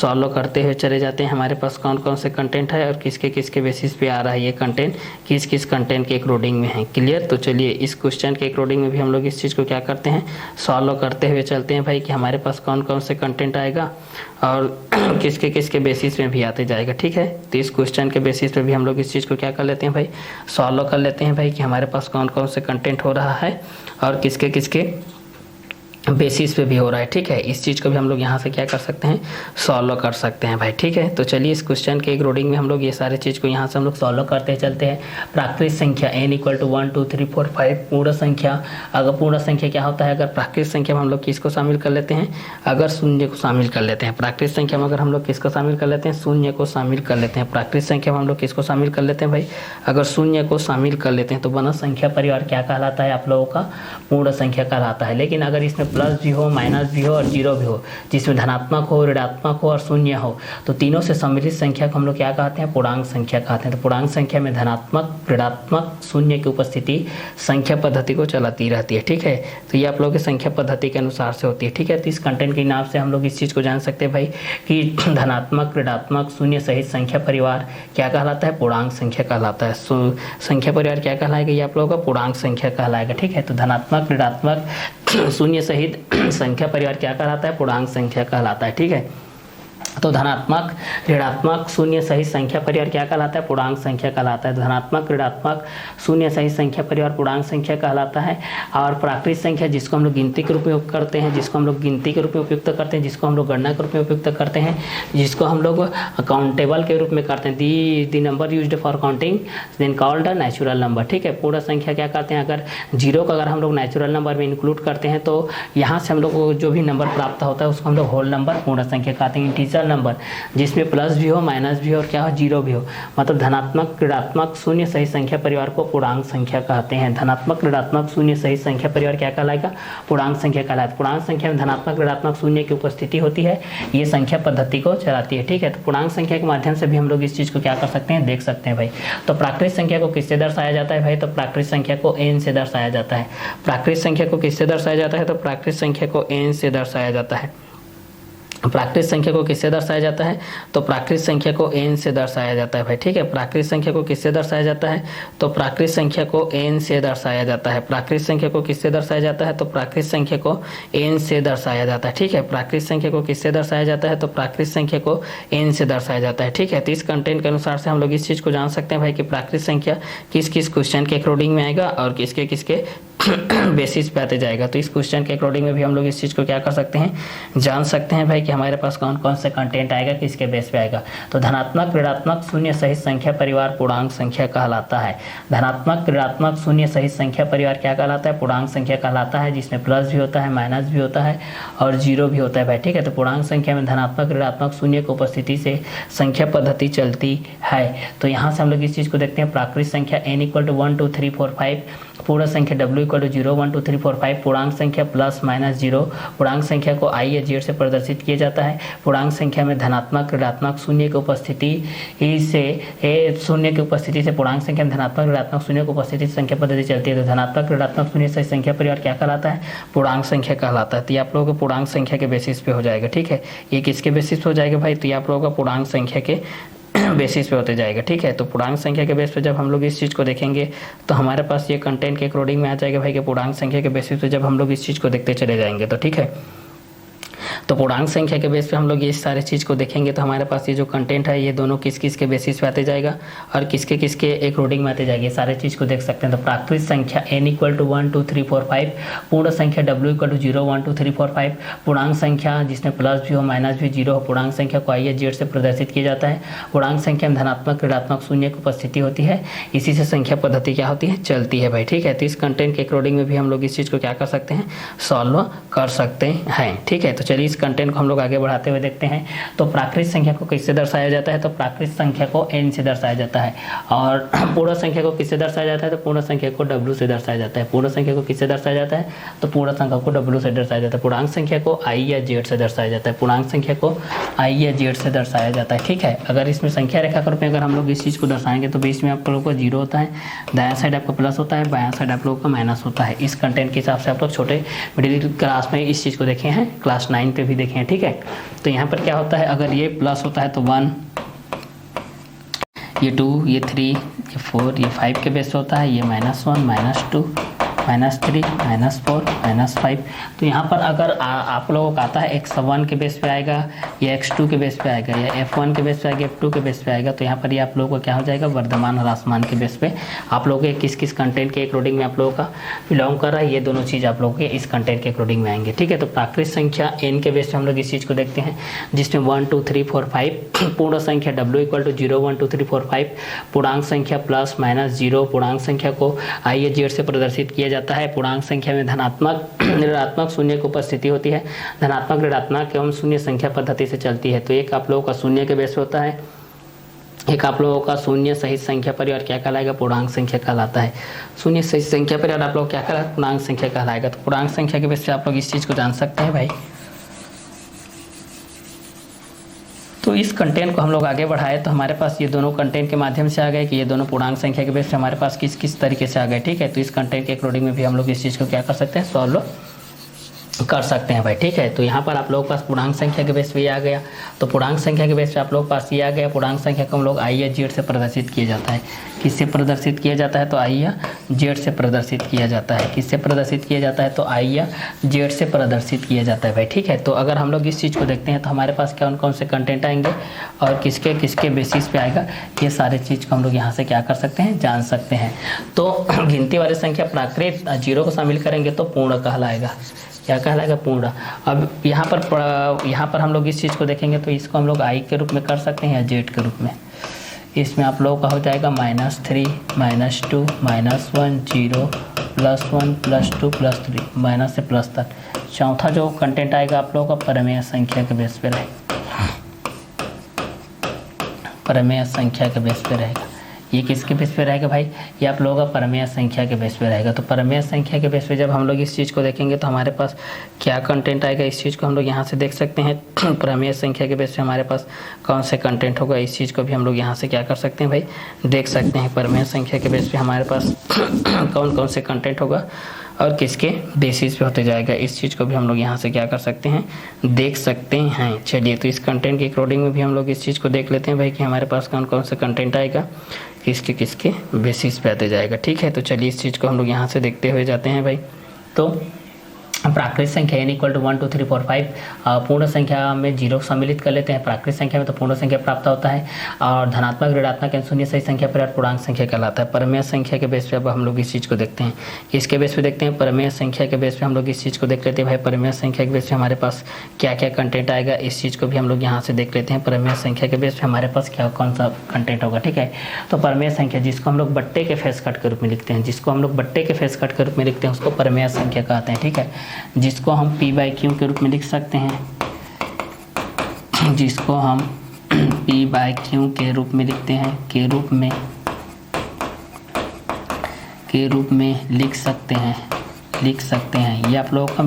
सॉल्व करते हुए चले जाते हैं। हमारे पास कौन कौन से कंटेंट है और किसके किसके बेसिस पे आ रहा है, ये कंटेंट किस किस कंटेंट के अकॉर्डिंग में है। क्लियर। तो चलिए इस क्वेश्चन के अकॉर्डिंग में भी हम लोग इस चीज़ को क्या करते हैं, सॉल्व करते हुए चलते हैं भाई कि हमारे पास कौन कौन से कंटेंट आएगा और किसके किसके बेसिस में भी आते जाएगा। ठीक है, तो इस क्वेश्चन के बेसिस पे भी हम लोग इस चीज़ को क्या कर लेते हैं भाई, सॉल्व कर लेते हैं भाई कि हमारे पास कौन कौन से कंटेंट हो रहा है और किसके किसके बेसिस पे भी हो रहा है। ठीक है, इस चीज़ को भी हम लोग यहाँ से क्या कर सकते हैं, सॉल्व कर सकते हैं भाई। ठीक है, तो चलिए इस क्वेश्चन के अकॉर्डिंग में हम लोग ये सारे चीज़ को यहाँ से हम लोग सॉल्व करते चलते हैं। प्राकृत संख्या n = 1 2 3 4 5, पूर्ण संख्या, अगर पूर्ण संख्या क्या होता है, अगर प्राकृत संख्या में हम लोग किसको शामिल कर लेते हैं, अगर शून्य को शामिल कर लेते हैं। प्राकृत संख्या में अगर हम लोग किसको शामिल कर लेते हैं, शून्य को शामिल कर लेते हैं। प्राकृत संख्या में हम लोग किसको शामिल कर लेते हैं भाई, अगर शून्य को शामिल कर लेते हैं तो बना संख्या परिवार क्या कहलाता है, आप लोगों का पूर्ण संख्या कहलाता है। लेकिन अगर इसमें प्लस भी हो, माइनस भी हो और जीरो भी हो, जिसमें धनात्मक हो, ऋणात्मक हो और शून्य हो, तो तीनों से सम्मिलित संख्या को हम लोग क्या कहते हैं, पूर्णांक संख्या कहते हैं। तो पूर्णांक संख्या में धनात्मक, ऋणात्मक, शून्य की उपस्थिति संख्या पद्धति को चलाती रहती है। ठीक है, तो ये आप लोगों की संख्या पद्धति के अनुसार से होती है। ठीक है, तो इस कंटेंट के नाम से हम लोग इस चीज़ को जान सकते हैं भाई कि धनात्मक, ऋणात्मक, शून्य सहित संख्या परिवार क्या कहलाता है, पूर्णांक संख्या कहलाता है। संख्या परिवार क्या कहलाएगा, ये आप लोगों का पूर्णांक संख्या कहलाएगा। ठीक है, तो धनात्मक, ऋणात्मक, शून्य सहित संख्या परिवार क्या कहलाता है, पूर्णांक संख्या कहलाता है। ठीक है, तो धनात्मक, ऋणात्मक, शून्य सहित संख्या परिवार क्या कहलाता है, पूर्णांक संख्या कहलाता है। धनात्मक, ऋणात्मक, शून्य सहित संख्या परिवार पूर्णांक संख्या कहलाता है। और प्राकृत संख्या जिसको हम लोग गिनती के रूप में उपयोग करते हैं, जिसको हम लोग गिनती के रूप में उपयुक्त करते हैं, जिसको हम लोग गणना के रूप में उपयुक्त करते हैं, जिसको हम लोग काउंटेबल के रूप में करते हैं, the number used for counting then called a natural number. ठीक है, पूर्ण संख्या क्या कहते हैं, अगर जीरो को अगर हम लोग नेचुरल नंबर में इंक्लूड करते हैं तो यहाँ से हम लोग को जो भी नंबर प्राप्त होता है उसको हम लोग होल नंबर, पूर्ण संख्या कहते हैं। इंटीजर नंबर जिसमें प्लस भी हो, माइनस भी हो और क्या हो, जीरो भी हो, मतलब धनात्मक ऋणात्मक शून्य सही संख्या परिवार को पूर्णांक संख्या कहते हैं। धनात्मक ऋणात्मक शून्य सही संख्या परिवार क्या कहलाएगा, पूर्णांक संख्या कहलाएगा। पूर्णांक संख्या में धनात्मक ऋणात्मक शून्य की उपस्थिति होती है, ये संख्या पद्धति को चलाती है। ठीक है, तो पूर्णांक संख्या के माध्यम से भी हम लोग इस चीज को क्या कर सकते हैं, देख सकते हैं भाई। तो प्राकृत संख्या को किससे दर्शाया जाता है भाई, तो प्राकृत संख्या को n से दर्शाया जाता है। प्राकृत संख्या को किससे दर्शाया जाता है, तो प्राकृत संख्या को n से दर्शाया जाता है। प्राकृत संख्या को किससे दर्शाया जाता है, तो प्राकृत संख्या को n से दर्शाया जाता है भाई। ठीक है, प्राकृत संख्या को किससे दर्शाया जाता है, तो प्राकृत संख्या को n से दर्शाया जाता है। प्राकृत संख्या को किससे दर्शाया जाता है, तो प्राकृत संख्या को n से दर्शाया जाता है। ठीक है, प्राकृत संख्या को किससे दर्शाया जाता है, तो प्राकृत संख्या को n से दर्शाया जाता है। ठीक है, तो इस कंटेंट के अनुसार से हम लोग इस चीज को जान सकते हैं भाई कि प्राकृत संख्या किस किस क्वेश्चन के अकॉर्डिंग में आएगा और किसके किसके बेसिस पे आते जाएगा। तो इस क्वेश्चन के अकॉर्डिंग में भी हम लोग इस चीज़ को क्या कर सकते हैं, जान सकते हैं भाई कि हमारे पास कौन कौन से कंटेंट आएगा, किसके बेस पे आएगा। तो धनात्मक ऋणात्मक शून्य सहित संख्या परिवार पूर्णांक संख्या कहलाता है। धनात्मक ऋणात्मक शून्य सहित संख्या परिवार क्या कहलाता है, पूर्णांक संख्या कहलाता है, जिसमें प्लस भी होता है, माइनस भी होता है और जीरो भी होता है भाई। ठीक है, तो पूर्णांक संख्या में धनात्मक ऋणात्मक शून्य की उपस्थिति से संख्या पद्धति चलती है। तो यहाँ से हम लोग इस चीज़ को देखते हैं, प्राकृत संख्या n = 1 2 3 4 5, पूर्ण संख्या w = 0 1 2 3 4 5, पूर्णांक संख्या प्लस माइनस जीरो, पूर्णांक संख्या को i या z से प्रदर्शित किया जाता है। पूर्णांक संख्या में धनात्मक ऋणात्मक शून्य की उपस्थिति से पूर्णांक संख्या में धनात्मक ऋणात्मक शून्य की उपस्थिति से संख्या पद्धति चलती है। तो धनात्मक ऋणात्मक शून्य से संख्या परिवार क्या कहलाता है, पूर्णांक संख्या कहलाता है। तो ये आप लोगों को पूर्णांक संख्या के बेसिस पे हो जाएगा। ठीक है, ये किसके बेसिस पे हो जाएगा भाई, तो ये आप लोगों का पूर्णांक संख्या के बेसिस पे होते जाएगा। ठीक है, तो पूर्णांक संख्या के बेस पे जब हम लोग इस चीज़ को देखेंगे तो हमारे पास ये कंटेंट के अकॉर्डिंग में आ जाएगा भाई कि पूर्णांक संख्या के बेसिस पे जब हम लोग इस चीज़ को देखते चले जाएंगे। तो ठीक है, तो पूर्णांक संख्या के बेस पे हम लोग ये सारे चीज़ को देखेंगे तो हमारे पास ये जो कंटेंट है ये दोनों किस किस के बेसिस पे आते जाएगा और किसके किसके अकॉर्डिंग में आते जाएंगे, ये सारे चीज़ को देख सकते हैं। तो प्राकृत संख्या n = 1 2 3 4 5, पूर्ण संख्या w = 0 1 2 3 4 5, पूर्णांक संख्या जिसमें प्लस भी हो माइनस भी जीरो हो, पूर्णांक संख्या को i या z से प्रदर्शित किया जाता है। पूर्णांक संख्या में धनात्मक ऋणात्मक शून्य की उपस्थिति होती है, इसी से संख्या पद्धति क्या होती है, चलती है भाई। ठीक है, तो इस कंटेंट के अकॉर्डिंग में भी हम लोग इस चीज़ को क्या कर सकते हैं, सॉल्व कर सकते हैं। ठीक है, तो चलिए इस कंटेंट को हम लोग आगे बढ़ाते हुए देखते हैं। तो प्राकृत संख्या को किससे दर्शाया जाता है, तो प्राकृत संख्या को n से दर्शाया जाता है। और पूर्ण संख्या को किससे दर्शाया जाता है, तो पूर्ण संख्या को w से दर्शाया जाता है। पूर्ण संख्या को किससे दर्शाया जाता है, तो पूर्ण संख्या को w से दर्शाया जाता है। पूर्णांक संख्या को i या z से दर्शाया जाता है। पूर्णांक संख्या को i या z से दर्शाया जाता है। ठीक है, अगर इसमें संख्या रेखा के रूप में अगर हम लोग इस चीज़ को दर्शाएंगे तो बीच में आप लोगों को जीरो होता है, दायां साइड आपका प्लस होता है, बायां साइड आप लोगों का माइनस होता है। इस कंटेंट के हिसाब से आप लोग छोटे मिडिल क्लास में इस चीज़ को देखे हैं, क्लास 9 पे भी देखे हैं। ठीक है, तो यहाँ पर क्या होता है, अगर ये प्लस होता है तो 1, ये 2, ये 3, ये 4, ये 5 के बेस होता है, ये -1 -2 -3 -4 -5। तो यहाँ पर अगर आप लोगों का आता है x1 के बेस पे आएगा या x2 के बेस पे आएगा या f1 के बेस पे आएगा, f2 के बेस पे आएगा, तो यहाँ पर ये आप लोगों को क्या हो जाएगा, वर्धमान ह्रासमान के बेस पे आप लोगों के किस किस कंटेंट के अकॉर्डिंग में आप लोगों का बिलोंग कर रहा है, ये दोनों चीज़ आप लोगों के इस कंटेंट के अकॉर्डिंग में आएंगे। ठीक है, तो प्राकृत संख्या n के बेस पे हम लोग इस चीज़ को देखते हैं, जिसमें 1 2 3 4 5, पूर्ण संख्या w = 0 1 2 3 4 5, पूर्णांक संख्या प्लस माइनस जीरो, पूर्णांक संख्या को i या z से प्रदर्शित किया जाता है। पूर्णांक संख्या में धनात्मक ऋणात्मक शून्य की उपस्थिति होती है, धनात्मक ऋणात्मक एवं शून्य संख्या पद्धति से चलती है। तो एक आप लोगों का शून्य के बेस होता है, एक आप लोगों का शून्य सहित संख्या परिवार क्या कहलाएगा, पूर्णांक संख्या कहलाता है। शून्य सहित संख्या परिवार आप लोग क्या कहलाएगा, पूर्णांक संख्या कहलाएगा। तो पूर्णांक संख्या के बेस पे आप लोग इस चीज़ को जान सकते हैं भाई। तो इस कंटेंट को हम लोग आगे बढ़ाए तो हमारे पास ये दोनों कंटेंट के माध्यम से आ गए कि ये दोनों पूर्णांक संख्या के बेस पे हमारे पास किस किस तरीके से आ गए। ठीक है, तो इस कंटेंट के अकॉर्डिंग में भी हम लोग इस चीज़ को क्या कर सकते हैं, सॉल्व कर सकते हैं भाई। ठीक है, तो यहाँ पर आप लोगों के पास पूर्णांक संख्या के बेस पे आ गया। तो पूर्णांक संख्या के बेस पे आप लोगों के पास ये आ गया। पूर्णांक संख्या को हम लोग i या z से प्रदर्शित किया जाता है। किससे प्रदर्शित किया जाता है, तो i या z से प्रदर्शित किया जाता है। किससे प्रदर्शित किया जाता है, तो i या z से प्रदर्शित किया जाता है भाई। ठीक है, तो अगर हम लोग इस चीज़ को देखते हैं तो हमारे पास कौन कौन से कंटेंट आएंगे और किसके किसके बेसिस पे आएगा, ये सारे चीज़ को हम लोग यहाँ से क्या कर सकते हैं, जान सकते हैं। तो गिनती वाली संख्या प्राकृत जीरो को शामिल करेंगे तो पूर्ण कहलाएगा। क्या कहलाएगा, पूर्ण। अब यहाँ पर हम लोग इस चीज़ को देखेंगे तो इसको हम लोग i के रूप में कर सकते हैं या z के रूप में। इसमें आप लोगों का हो जाएगा -3 -2 -1 0 +1 +2 +3 माइनस से प्लस तक। चौथा जो कंटेंट आएगा आप लोगों का परमेय संख्या के बेस पे रहेगा। प्रमेय संख्या के बेस पे रहेगा। ये किसके बेस पे रहेगा भाई? ये आप लोगों का प्रमेय संख्या के बेस पे रहेगा। तो प्रमेय संख्या के बेस पे जब हम लोग इस चीज़ को देखेंगे तो हमारे पास क्या कंटेंट आएगा, इस चीज़ को हम लोग यहाँ से देख सकते हैं। प्रमेय संख्या के बेस पे हमारे पास कौन से कंटेंट होगा, इस चीज़ को भी हम लोग यहाँ से क्या कर सकते हैं भाई, देख सकते हैं। प्रमेय संख्या के बेस पे हमारे पास कौन कौन से कंटेंट होगा और किसके बेसिस पे होते जाएगा, इस चीज़ को भी हम लोग यहाँ से क्या कर सकते हैं, देख सकते हैं। चलिए, तो इस कंटेंट के अकॉर्डिंग में भी हम लोग इस चीज़ को देख लेते हैं भाई कि हमारे पास कौन कौन सा कंटेंट आएगा, किसके किसके बेसिस पे आते जाएगा। ठीक है, तो चलिए इस चीज़ को हम लोग यहाँ से देखते हुए जाते हैं भाई। तो प्राकृतिक संख्या n = 1 2 3 4 5 पूर्ण संख्या में 0 सम्मिलित कर लेते हैं। प्राकृतिक संख्या में तो पूर्ण संख्या प्राप्त होता है और धनात्मक ऋणात्मक एवं शून्य सही संख्या पर पूर्णांक संख्या कहलाता है। प्रमेय संख्या के बेस पे अब हम लोग इस चीज़ को देखते हैं। किसके बेस पे देखते हैं? प्रमेय संख्या के बेस पे हम लोग इस चीज़ को देख लेते हैं भाई। प्रमेय संख्या के बेस पे हमारे पास क्या क्या कंटेंट आएगा, इस चीज़ को भी हम लोग यहाँ से देख लेते हैं। प्रमेय संख्या के बेस पे हमारे पास क्या कौन सा कंटेंट होगा। ठीक है, तो प्रमेय संख्या जिसको हम लोग बट्टे के फेस कट के रूप में लिखते हैं, जिसको हम लोग बट्टे के फेस कट के रूप में लिखते हैं उसको प्रमेय संख्या कहते हैं। ठीक है, जिसको हम P/Q के रूप में लिख सकते हैं, जिसको हम P/Q के रूप में लिखते हैं, के रूप में लिख सकते हैं। ये आप लोगों का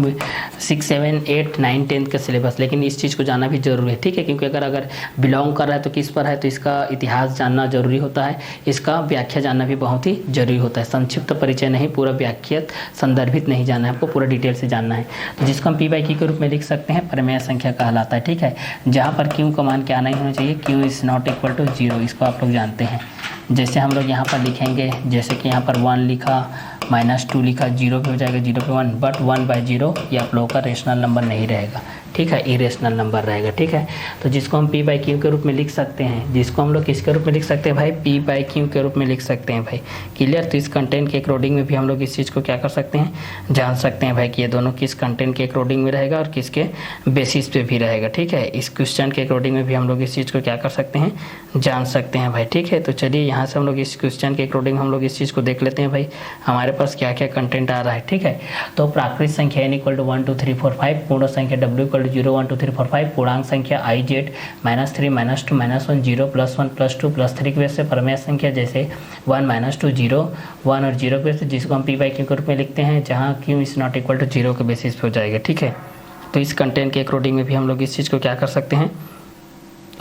6 7 8 9 10 का सिलेबस, लेकिन इस चीज़ को जानना भी जरूरी है। ठीक है, क्योंकि अगर बिलोंग कर रहा है तो किस पर है, तो इसका इतिहास जानना जरूरी होता है, इसका व्याख्या जानना भी बहुत ही जरूरी होता है। संक्षिप्त परिचय नहीं, पूरा व्याख्यात संदर्भित नहीं जानना है, आपको पूरा डिटेल से जानना है। तो जिसको हम P/Q के रूप में लिख सकते हैं, प्रमेय संख्या कहलाता है। ठीक है, जहाँ पर Q का मान क्या नहीं होना चाहिए, Q = 0, इसको आप लोग जानते हैं। जैसे हम लोग यहाँ पर लिखेंगे, जैसे कि यहाँ पर 1 लिखा, -2 लिखा, 0 पे हो जाएगा, 0 पे 1, बट 1/0 ये आप लोगों का रेशनल नंबर नहीं रहेगा। ठीक है, इरेशनल नंबर रहेगा। ठीक है, तो जिसको हम P/Q के रूप में लिख सकते हैं, जिसको हम लोग किसके रूप में लिख सकते हैं भाई, P/Q के रूप में लिख सकते हैं भाई। क्लियर? तो इस कंटेंट के अकॉर्डिंग में भी हम लोग इस चीज़ को क्या कर सकते हैं, जान सकते हैं भाई कि ये दोनों किस कंटेंट के अकॉर्डिंग में रहेगा और किसके बेसिस पे भी रहेगा। ठीक है, इस क्वेश्चन के अकॉर्डिंग में भी हम लोग इस चीज़ को क्या कर सकते हैं, जान सकते हैं भाई। ठीक है, तो चलिए यहाँ से हम लोग इस क्वेश्चन के अकॉर्डिंग हम लोग इस चीज़ को देख लेते हैं भाई, हमारे पास क्या क्या कंटेंट आ रहा है। ठीक है, तो प्राकृतिक संख्या n = 1 2 3 4 5, पूर्ण संख्या W = 0 1 2 3 4 5, पूर्णांक संख्या I Z -3 -2 -1 0 +1 +2 +3 के बेस से प्रमेय संख्या जैसे 1 -2 0 1 और 0 के बेस से, जिसको हम P/Q के रूप में लिखते हैं, जहाँ Q = 0 के बेसिस पे हो जाएगा। ठीक है, तो इस कंटेंट के अकॉर्डिंग में भी हम लोग इस चीज़ को क्या कर सकते हैं,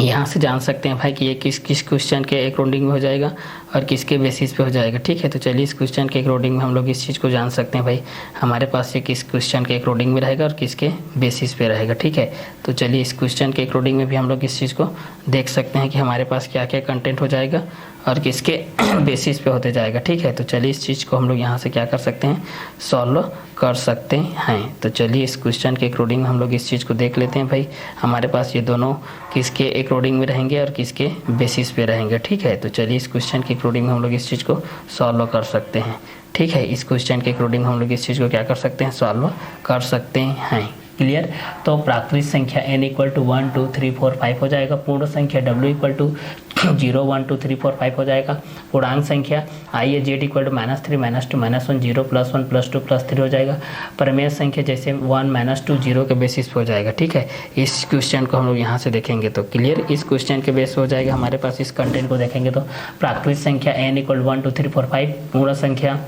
यहाँ से जान सकते हैं भाई कि ये किस किस क्वेश्चन के अकॉर्डिंग में हो जाएगा और किसके बेसिस पे हो जाएगा। ठीक है, तो चलिए इस क्वेश्चन के अकॉर्डिंग में हम लोग इस चीज़ को जान सकते हैं भाई, हमारे पास ये किस क्वेश्चन के अकॉर्डिंग में रहेगा और किसके बेसिस पे रहेगा। ठीक है, तो चलिए इस क्वेश्चन के अकॉर्डिंग में भी हम लोग इस चीज़ को देख सकते हैं कि हमारे पास क्या क्या कंटेंट हो जाएगा और किसके बेसिस पे होते जाएगा। ठीक है, तो चलिए इस चीज़ को हम लोग यहाँ से क्या कर सकते हैं, सॉल्व कर सकते हैं। तो चलिए इस क्वेश्चन के अकॉर्डिंग हम लोग इस चीज़ को देख लेते हैं भाई, हमारे पास ये दोनों किसके अकॉर्डिंग में रहेंगे और किसके बेसिस पे रहेंगे। ठीक है, तो चलिए इस क्वेश्चन के अकॉर्डिंग हम लोग इस चीज़ को सॉल्व कर सकते हैं। ठीक है, इस क्वेश्चन के अकॉर्डिंग हम लोग इस चीज़ को क्या कर सकते हैं, सॉल्व कर सकते हैं। क्लियर? तो प्राकृतिक संख्या n = 1 2 3 4 5 हो जाएगा, पूर्ण संख्या W = 0 1 2 3 4 5 हो जाएगा, पूर्णांक संख्या I Z = -3 -2 -1 0 +1 +2 +3 हो जाएगा, प्रमेय संख्या जैसे 1 -2 0 के बेसिस पे हो जाएगा। ठीक है, इस क्वेश्चन को हम लोग यहाँ से देखेंगे तो क्लियर, इस क्वेश्चन के बेस हो जाएगा हमारे पास। इस कंटेंट को देखेंगे तो प्राकृतिक संख्या n = 1 2 3 4 5, पूर्ण संख्या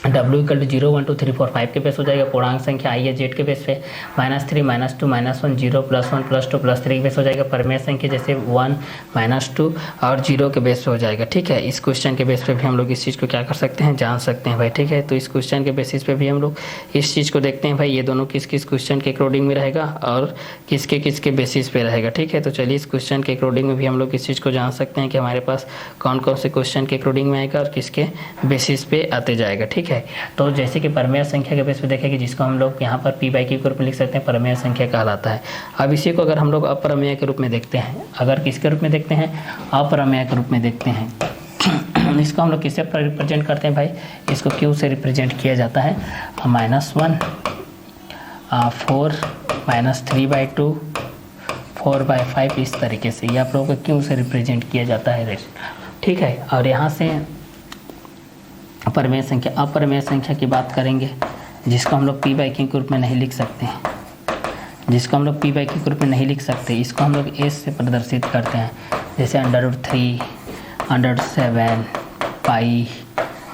W = 0 1 2 3 4 5 के बेस हो जाएगा, पूर्णांक संख्या I Z के बेस पे -3 -2 -1 0 +1 +2 +3 के बेस हो जाएगा, प्रमेय संख्या जैसे 1 -2 और 0 के बेस पे हो जाएगा। ठीक है, इस क्वेश्चन के बेस पे भी हम लोग इस चीज़ को क्या कर सकते हैं, जान सकते हैं भाई। ठीक है, तो इस क्वेश्चन के बेसिस पे भी हम लोग इस चीज़ को देखते हैं भाई, ये दोनों किस किस क्वेश्चन के अकॉर्डिंग में रहेगा और किसके किसके बेसिस पे रहेगा। ठीक है, तो चलिए इस क्वेश्चन के अकॉर्डिंग में भी हम लोग इस चीज़ को जान सकते हैं कि हमारे पास कौन कौन से क्वेश्चन के अकॉर्डिंग में आएगा और किसके बेसिस पे आते जाएगा। ठीक है, तो जैसे कि प्रमेय संख्या के बेस पे देखेंगे, जिसको हम लोग यहाँ पर P/Q के रूप में लिख सकते हैं, प्रमेय संख्या कहलाता है। अब इसी को अगर हम लोग अप्रमेय के रूप में देखते हैं, अगर किसके रूप में देखते हैं, अप्रमेय के रूप में देखते हैं, इसको हम लोग किससे रिप्रेजेंट करते हैं भाई, इसको Q से रिप्रेजेंट किया जाता है, -1 4 -3/2 4/5, इस तरीके से ये आप लोगों को Q से रिप्रेजेंट किया जाता है। ठीक है, और यहाँ से प्रमेय संख्या, अप्रमेय संख्या की बात करेंगे, जिसको हम लोग P/Q के रूप में नहीं लिख सकते हैं, जिसको हम लोग P/Q के रूप में नहीं लिख सकते, इसको हम लोग S से प्रदर्शित करते हैं। जैसे √3, √7, पाई,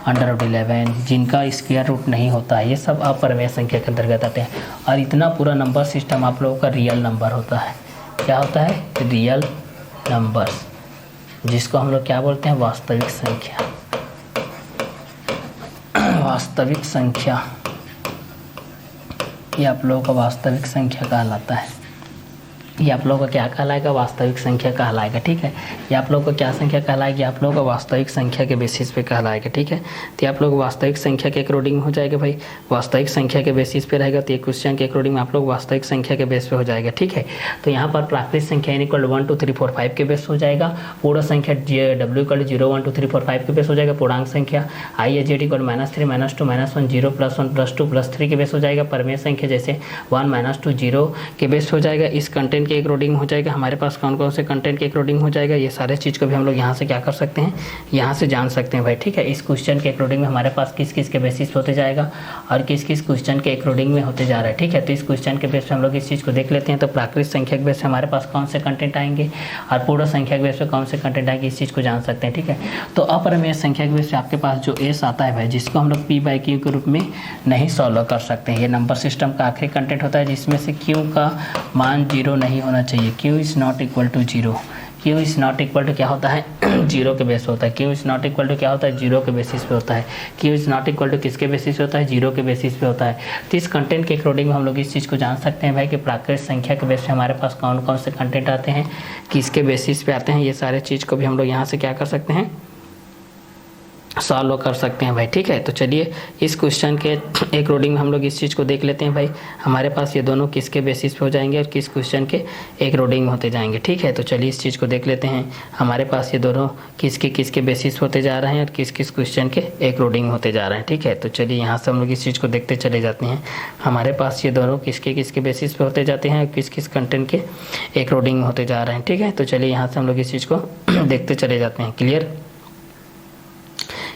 √11 जिनका स्क्वायर रूट नहीं होता है, ये सब अपरिमेय संख्या के अंतर्गत आते हैं। और इतना पूरा नंबर सिस्टम आप लोगों का रियल नंबर होता है। क्या होता है? रियल नंबर्स, जिसको हम लोग क्या बोलते हैं? वास्तविक संख्या। वास्तविक संख्या, ये आप लोगों का वास्तविक संख्या कहलाता है। ये आप लोगों का क्या कहलाएगा? वास्तविक संख्या कहलाएगा। ठीक है, ये आप लोगों को क्या संख्या कहलाएगी? आप लोगों का वास्तविक संख्या के बेसिस पे कहलाएगा। ठीक है, तो आप लोग वास्तविक संख्या के अकॉर्डिंग हो जाएगा भाई, वास्तविक संख्या के बेसिस पे रहेगा। तो ये क्वेश्चन के अकॉर्डिंग आप लोग वास्तविक संख्या के बेस पे हो जाएगा। ठीक है, तो यहाँ पर प्राकृतिक संख्या n = 1 2 3 4 5 के बेस हो जाएगा। पूर्ण संख्या w = 0 1 2 3 4 5 के बेस हो जाएगा। पूर्णांक संख्या i या z = -3 -2 -1 0 +1 +2 +3 के बेस हो जाएगा। परिमेय संख्या जैसे 1 -2 0 के बेस हो जाएगा। इस कंटेंट के अकॉर्डिंग हो जाएगा। हमारे पास कौन कौन से कंटेंट के अकॉर्डिंग हो जाएगा, ये सारे चीज़ को भी हम लोग यहाँ से क्या कर सकते हैं? यहाँ से जान सकते हैं भाई। ठीक है, इस क्वेश्चन के अकॉर्डिंग में हमारे पास किस किस के बेसिस पे होते जाएगा और किस किस क्वेश्चन के अकॉर्डिंग में होते जा रहा है। ठीक है, तो इस क्वेश्चन के बेस पे हम लोग इस चीज़ को देख लेते हैं। तो प्राकृतिक संख्या के बेस पे हमारे पास कौन से कंटेंट आएंगे और पूर्ण संख्या के बेस पे कौन से कंटेंट आएंगे, इस चीज़ को जान सकते हैं। ठीक है, तो अपरिमेय संख्या के बेस पे आपके पास जो एस आता है भाई, जिसको हम लोग p/q के रूप में नहीं सॉल्व कर सकते हैं। ये नंबर सिस्टम का आखिरी कंटेंट होता है जिसमें से q का मान 0 नहीं होना चाहिए। q is not equal to 0। q is not equal to क्या होता है? 0 के बेस होता है। q is not equal to क्या होता है? 0 के बेसिस पे होता है। q is not equal to किसके बेसिस पे होता है? 0 के बेसिस पे होता है। तो इस कंटेंट के अकॉर्डिंग हम लोग इस चीज़ को जान सकते हैं भाई कि प्राकृतिक संख्या के बेस पे हमारे पास कौन कौन से कंटेंट आते हैं, किसके बेसिस पे आते हैं। ये सारे चीज़ को भी हम लोग यहाँ से क्या कर सकते हैं? सॉल्व कर सकते हैं भाई। ठीक है, तो चलिए इस क्वेश्चन के अकॉर्डिंग हम लोग इस चीज़ को देख लेते हैं भाई। हमारे पास ये दोनों किसके बेसिस पे हो जाएंगे और किस क्वेश्चन के अकॉर्डिंग होते जाएंगे। ठीक है, तो चलिए इस चीज़ को देख लेते हैं। हमारे पास ये दोनों किसके बेसिस होते जा रहे हैं और किस किस क्वेश्चन के अकॉर्डिंग होते जा रहे हैं। ठीक है, तो चलिए यहाँ से हम लोग इस चीज़ को देखते चले जाते हैं। हमारे पास ये दोनों किसके बेसिस पे होते जाते हैं और किस किस कंटेंट के अकॉर्डिंग होते जा रहे हैं। ठीक है, तो चलिए यहाँ से हम लोग इस चीज़ को देखते चले जाते हैं। क्लियर?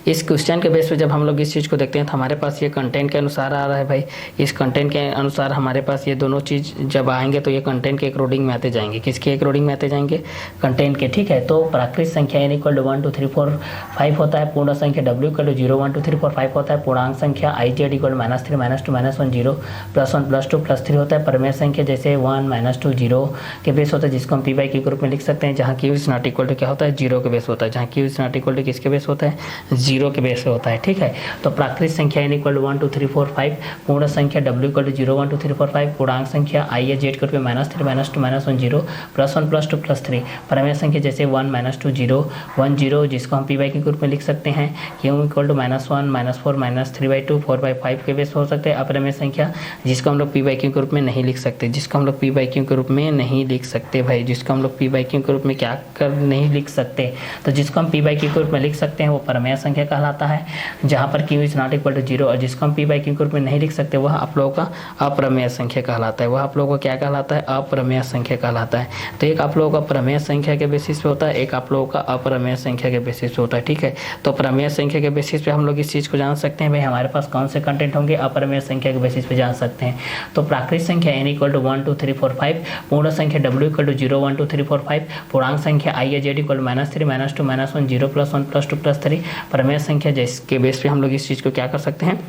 इस क्वेश्चन के बेस पे जब हम लोग इस चीज़ को देखते हैं तो हमारे पास ये कंटेंट के अनुसार आ रहा है भाई। इस कंटेंट के अनुसार हमारे पास ये दोनों चीज़ जब आएंगे तो ये कंटेंट के अकॉर्डिंग में आते जाएंगे। किसके अकॉर्डिंग में आते जाएंगे? कंटेंट के। ठीक है, तो प्राकृतिक संख्या n = 1 2 3 4 5 होता है। पूर्ण संख्या w = 0 1 2 3 4 5 होता है। पूर्णांक संख्या i z = -3 -2 -1 0 +1 +2 +3 होता है। परिमेय संख्या जैसे 1 -2 0 के बेस होता है, जिसको हम p/q के रूप में लिख सकते हैं। जहाँ q is not equal to क्या होता है? 0 के बेस होता है। जहाँ q is not equal to किसके बेस होता है? 0 के बेस होता है। ठीक है, तो प्राकृतिक संख्या n = 1 2 3 4 5, पूर्ण संख्या w = 0 1 2 3 4 5, पूर्णांक संख्या i या z के रूप में -3 -2 -1 0 +1 +2 +3। परिमेय संख्या जैसे 1 -2 0 1 0, जिसको हम p/q के रूप में लिख सकते हैं। q = -1 -4 -3/2 4/5 के बेस हो सकते हैं। अपरिमेय संख्या जिसको हम लोग p/q के रूप में नहीं लिख सकते, जिसको हम लोग p/q के रूप में नहीं लिख सकते भाई, जिसको हम लोग p/q के रूप में क्या कर नहीं लिख सकते, तो जिसको हम p/q के रूप में लिख सकते हैं वो परिमेय संख्या कहलाता है। जहाँ पर q is not equal to 0 और जिसको हम p/q के रूप में नहीं लिख सकते वह आप लोगों का अप्रमेय संख्या कहलाता है। वह आप लोगों को क्या कहलाता है? अप्रमेय संख्या कहलाता है। तो एक आप लोगों का प्रमेय संख्या के बेसिस पे होता है, एक आप लोगों का अप्रमेय संख्या के बेसिस पे होता है। ठीक है, तो प्रमेय संख्या के बेसिस पे हम लोग इस चीज़ को जान सकते हैं भाई हमारे पास कौन से कंटेंट होंगे। अप्रमेय संख्या के बेसिस पे जान सकते हैं। तो प्राकृतिक संख्या n = 1 2 3 4 5, पूर्ण संख्या w = 0 1 2 3 4 5, पूर्णांक संख्या i या z = -3 -2 -1 0 +1 +2 +3। प्रमेय संख्या जिसके बेस पे हम लोग इस चीज़ को क्या कर सकते हैं?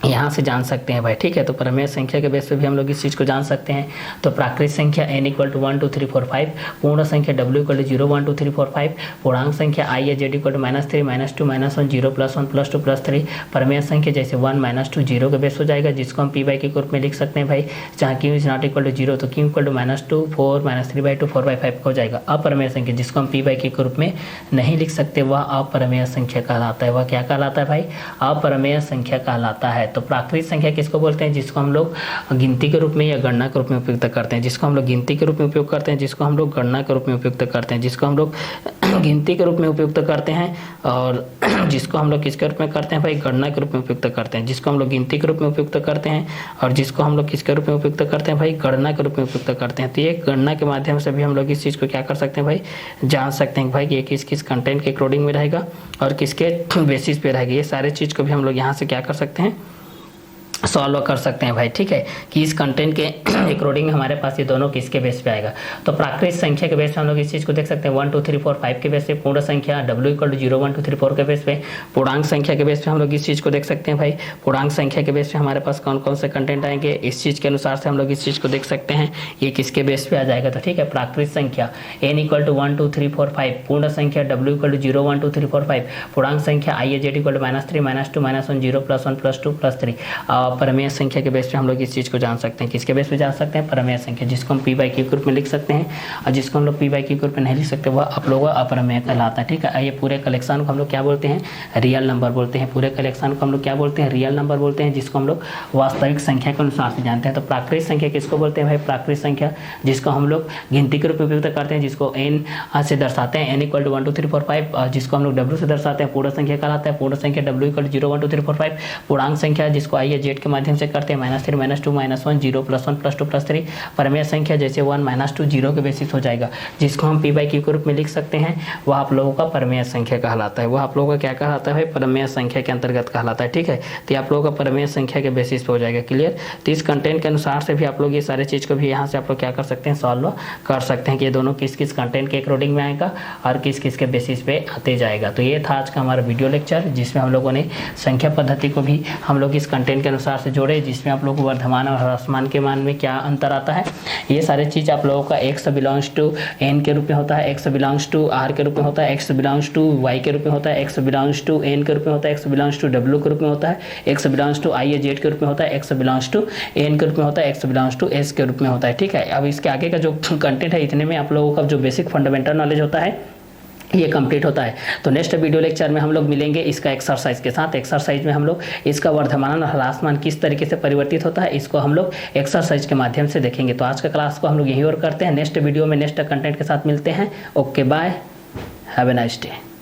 यहाँ से जान सकते हैं भाई। ठीक है, तो प्रमेय संख्या के बेस पे भी हम लोग इस चीज़ को जान सकते हैं। तो प्राकृतिक संख्या n = 1 2 3 4 5, पूर्ण संख्या w = 0 1 2 3 4 5, पूर्णांक संख्या i या z = -3 -2 -1 0 +1 +2 +3। प्रमेय संख्या जैसे 1 -2 0 के बेस हो जाएगा, जिसको हम p/q के रूप में लिख सकते हैं भाई। जहाँ q is not equal to 0 तो q = -2 4 -3/2 4/5 हो जाएगा। अप्रमेय संख्या जिसको हम p/q के रूप में नहीं लिख सकते वह अप्रमेय संख्या कहलाता है। वह क्या कहलाता है भाई? अप्रमेय संख्या कहलाता है। तो प्राकृतिक संख्या किसको बोलते हैं? जिसको हम लोग गिनती के रूप में या गणना के रूप में उपयोग करते हैं, जिसको हम लोग गिनती के रूप में उपयोग करते हैं, जिसको हम लोग गणना के रूप में उपयोग करते हैं, जिसको हम लोग गिनती के रूप में उपयोग करते हैं और जिसको हम लोग किसके रूप में करते हैं भाई? गणना के रूप में उपयोग करते हैं। जिसको हम लोग गिनती के रूप में उपयोग करते हैं और जिसको हम लोग किसके रूप में उपयोग करते हैं भाई? गणना के रूप में उपयोग करते हैं। तो ये गणना के माध्यम से भी हम लोग इस चीज़ को क्या कर सकते हैं भाई? जान सकते हैं भाई कि ये किस किस कंटेंट के अकॉर्डिंग में रहेगा और किसके बेसिस पे रहेगा। ये सारे चीज़ को भी हम लोग यहाँ से क्या कर सकते हैं? सॉल्व कर सकते हैं भाई, ठीक है, कि इस कंटेंट के अकॉर्डिंग हमारे पास ये दोनों किसके बेस पे आएगा। तो प्राकृतिक संख्या के बेस पे हम लोग इस चीज़ को देख सकते हैं 1 2 3 4 5 के बेस पे, पूर्ण संख्या w = 0 1 2 3 4 के बेस पे, पूर्णांक संख्या के बेस पे हम लोग इस चीज़ को देख सकते हैं भाई। पूर्णांक संख्या के बेस पे हमारे पास कौन कौन से कंटेंट आएंगे, इस चीज़ के अनुसार से हम लोग इस चीज़ को देख सकते हैं ये किसके बेस पे आ जाएगा। तो ठीक है, प्राकृतिक संख्या n = 1 2 3 4 5, पूर्ण संख्या w = 0 1 2 3 4 5, पूर्णांक संख्या i z = -3 -2 -1 0 +1 +2 +3। परमेय संख्या के बेस पे हम लोग इस चीज़ को जान सकते हैं, किसके बेस पे जान सकते हैं, परमेय संख्या, जिसको हम p/q के रूप में लिख सकते हैं, और जिसको हम लोग p/q के रूप में नहीं लिख सकते वह आप लोगों का अपरमेय कहलाता है। ठीक है, ये पूरे कलेक्शन को हम लोग क्या बोलते हैं, रियल नंबर बोलते हैं। पूरे कलेक्शन को हम लोग क्या बोलते हैं, रियल नंबर बोलते हैं, जिसको हम लोग वास्तविक संख्या के अनुसार से जानते हैं। तो प्राकृतिक संख्या किसको बोलते हैं भाई, प्राकृतिक संख्या जिसको हम लोग गिनती के रूप में उपयोग करते हैं, जिसको n से दर्शाते हैं, n = 1 2 3 4 5, जिसको हम लोग w से दर्शाते हैं, पूर्ण संख्या कहलाता है। पूर्ण संख्या w = 0 1 2 3 4 5, पूर्णांक संख्या जिसको i या z के माध्यम से करते हैं, -3 -2 -1 0 +1 +2 +3। परमेय संख्या जैसे 1 -2 0 के बेसिस हो जाएगा, जिसको हम p/q के रूप में लिख सकते हैं, वह आप लोगों का परमेय संख्या कहलाता है। वह आप लोगों का क्या कहलाता है भाई, परमेय संख्या के अंतर्गत कहलाता है। ठीक है, तो आप लोगों का परमेय संख्या के बेसिस पे हो जाएगा। क्लियर। तो इस कंटेंट के अनुसार से भी आप लोग ये सारे चीज़ को भी यहाँ से आप लोग क्या कर सकते हैं, सॉल्व कर सकते हैं कि ये दोनों किस किस कंटेंट के अकॉर्डिंग में आएगा और किस किस के बेसिस पे आते जाएगा। तो ये था आज का हमारा वीडियो लेक्चर, जिसमें हम लोगों ने संख्या पद्धति को भी हम लोग इस कंटेंट के अनुसार से जोड़े, जिसमें आप लोग को वर्धमान और ह्रासमान के मान में क्या अंतर आता है, ये सारी चीज़ आप लोगों का x बिलोंग्स टू n के रूप में होता है, x बिलोंग्स टू r के रूप में होता है, x बिलोंग्स टू y के रूप में होता है, x बिलोंग्स टू n के रूप में होता है, x बिलोंग्स टू w के रूप में होता है, x बिलोंग्स टू i या z के रूप में होता है, x बिलोंग्स टू n के रूप में होता है, x बिलोंग्स टू s के रूप में होता है। ठीक है, अब इसके आगे का जो कंटेंट है, इतने में आप लोगों का जो बेसिक फंडामेंटल नॉलेज होता है ये कंप्लीट होता है। तो नेक्स्ट वीडियो लेक्चर में हम लोग मिलेंगे इसका एक्सरसाइज के साथ। एक्सरसाइज में हम लोग इसका वर्धमान और ह्रासमान किस तरीके से परिवर्तित होता है, इसको हम लोग एक्सरसाइज के माध्यम से देखेंगे। तो आज का क्लास को हम लोग यहीं और करते हैं, नेक्स्ट वीडियो में नेक्स्ट कंटेंट के साथ मिलते हैं। Okay, bye, have a nice day.